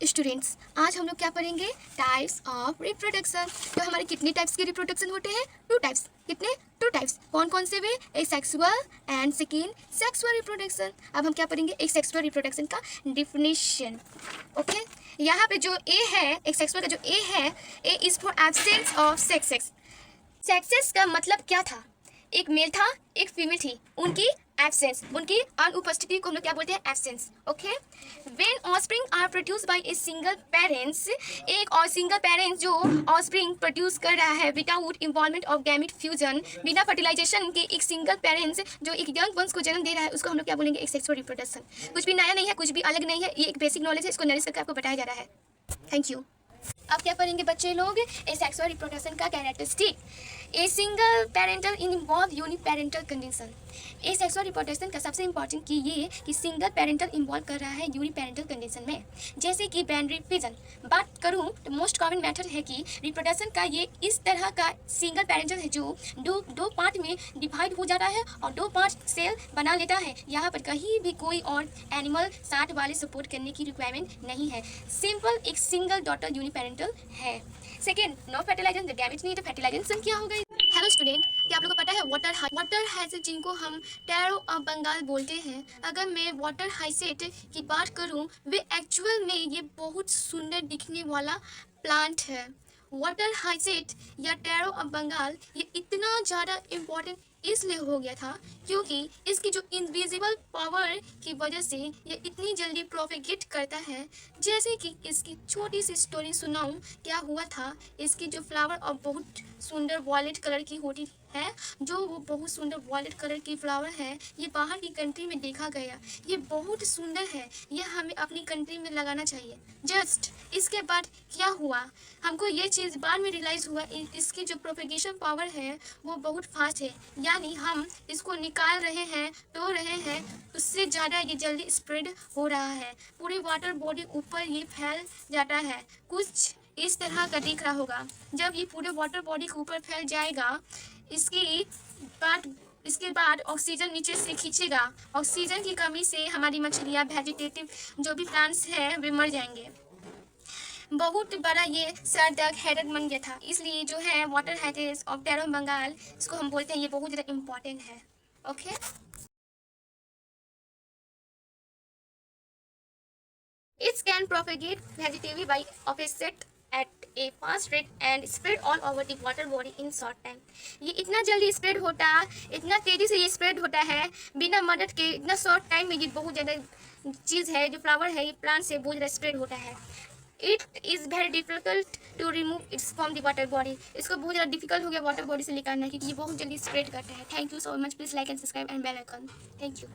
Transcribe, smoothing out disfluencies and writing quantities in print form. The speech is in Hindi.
स्टूडेंट्स, आज हम लोग क्या पढ़ेंगे? Types of reproduction. तो हमारे कितने टाइप्स के रिप्रोडक्शन होते हैं? 2 टाइप्स। कितने? 2 टाइप्स। कौन कौन से वे? एक sexual and second sexual reproduction. अब हम क्या पढ़ेंगे? एक सेक्सुअल रिप्रोडक्शन का डिफिनेशन। ओके, यहाँ पे जो ए है, एक सेक्सुअल का जो ए है, A is for absence of success. Success का मतलब क्या था? एक मेल था, एक फीमेल थी, उनकी एब्सेंस, उनकी अनुपस्थिति को हम लोग क्या बोलते हैं? Absence. Okay, when offspring are produce by a single parents, एक और सिंगल पेरेंट्स जो ऑफस्प्रिंग प्रोड्यूस कर रहा है without involvement of gamete fusion, बिना फर्टिलाइजेशन के एक सिंगल पेरेंट्स जो एक यंग वंश को जन्म दे रहा है, उसको हम लोग क्या बोलेंगे? एक सेक्सुअल रिप्रोडक्शन। कुछ भी नया नहीं है, कुछ भी अलग नहीं है, ये एक बेसिक नॉलेज है, इसको नरेश करके आपको बताया जा रहा है। Thank you. अब क्या पढ़ेंगे बच्चे लोग? ए सेक्सुअल रिप्रोडक्शन का characteristic. A single parental involve uniparental condition. A sexual reproduction का सबसे इंपॉर्टेंट की ये कि सिंगल पेरेंटल इन्वॉल्व कर रहा है यूनिपेरेंटल कंडीशन में, जैसे कि बाइनरी फिजन। बात करूँ तो मोस्ट कॉमन मेथड है कि रिप्रोडक्शन का ये इस तरह का सिंगल पेरेंटल है जो दो पार्ट में डिवाइड हो जाता है और 2 पार्ट सेल बना लेता है। यहाँ पर कहीं भी कोई और एनिमल साथ वाले सपोर्ट करने की रिक्वायरमेंट नहीं है। सिंपल एक सिंगल डॉटर यूनिपेरेंटल है। Second, no fertilization, the gamete नहीं, तो फर्टिलाइजेशन क्या होगा? हेलो स्टूडेंट, क्या आप लोगों को पता है वाटर हाइसेट जिनको हम टैरो ऑफ बंगाल बोलते हैं? अगर मैं वाटर हाइसेट की बात करूं, वे एक्चुअल में ये बहुत सुंदर दिखने वाला प्लांट है। वाटर हाइसेट या टैरो ऑफ बंगाल ये इतना ज़्यादा इम्पोर्टेंट इसलिए हो गया था क्योंकि इसकी जो इनविजिबल पावर की वजह से ये इतनी जल्दी प्रोपेगेट करता है। जैसे कि इसकी छोटी सी स्टोरी सुनाऊं, क्या हुआ था? इसकी जो फ्लावर और बहुत सुंदर वॉयलेट कलर की होती है, जो वो बहुत सुंदर वॉयलेट कलर की फ्लावर है, ये बाहर की कंट्री में देखा गया। ये बहुत सुंदर है, ये हमें अपनी कंट्री में लगाना चाहिए। जस्ट इसके बाद क्या हुआ, हमको ये चीज़ बाद में रियलाइज़ हुआ, इसकी जो प्रोपेगेशन पावर है वो बहुत फास्ट है, यानी हम इसको निकाल रहे हैं, तोड़ रहे हैं, उससे ज़्यादा ये जल्दी स्प्रेड हो रहा है। पूरी वाटर बॉडी ऊपर ये फैल जाता है। कुछ इस तरह का दिख रहा होगा। जब ये पूरे वाटर बॉडी के ऊपर फैल जाएगा, इसके बाद ऑक्सीजन नीचे से खींचेगा। ऑक्सीजन की कमी से हमारी मछलियाँ, वेजिटेटिव जो भी प्लांट्स हैं, वे मर जाएंगे। बहुत बड़ा ये सर दर्द हेडेक बन गया था, इसलिए जो है वाटर हाइसेट ऑफ टैरो बंगाल, इसको हम बोलते हैं, ये बहुत ज़्यादा इम्पोर्टेंट है। Okay, it can propagate vegetatively by offset at a fast rate and spread all over the water body in short time. ये इतना जल्दी स्प्रेड होता, इतना तेज़ी से ये स्प्रेड होता है बिना मदद के, इतना शॉर्ट टाइम में ये बहुत ज़्यादा चीज़ है, जो फ्लावर है, ये प्लांट से बहुत ज़्यादा स्प्रेड होता है। It is very difficult to remove its from the water body. इसको बहुत ज़्यादा डिफिकल्ट हो गया वाटर बॉडी से निकालना, क्योंकि ये बहुत जल्दी स्प्रेड करता है। Thank you so much. Please like and subscribe and bell icon. Thank you.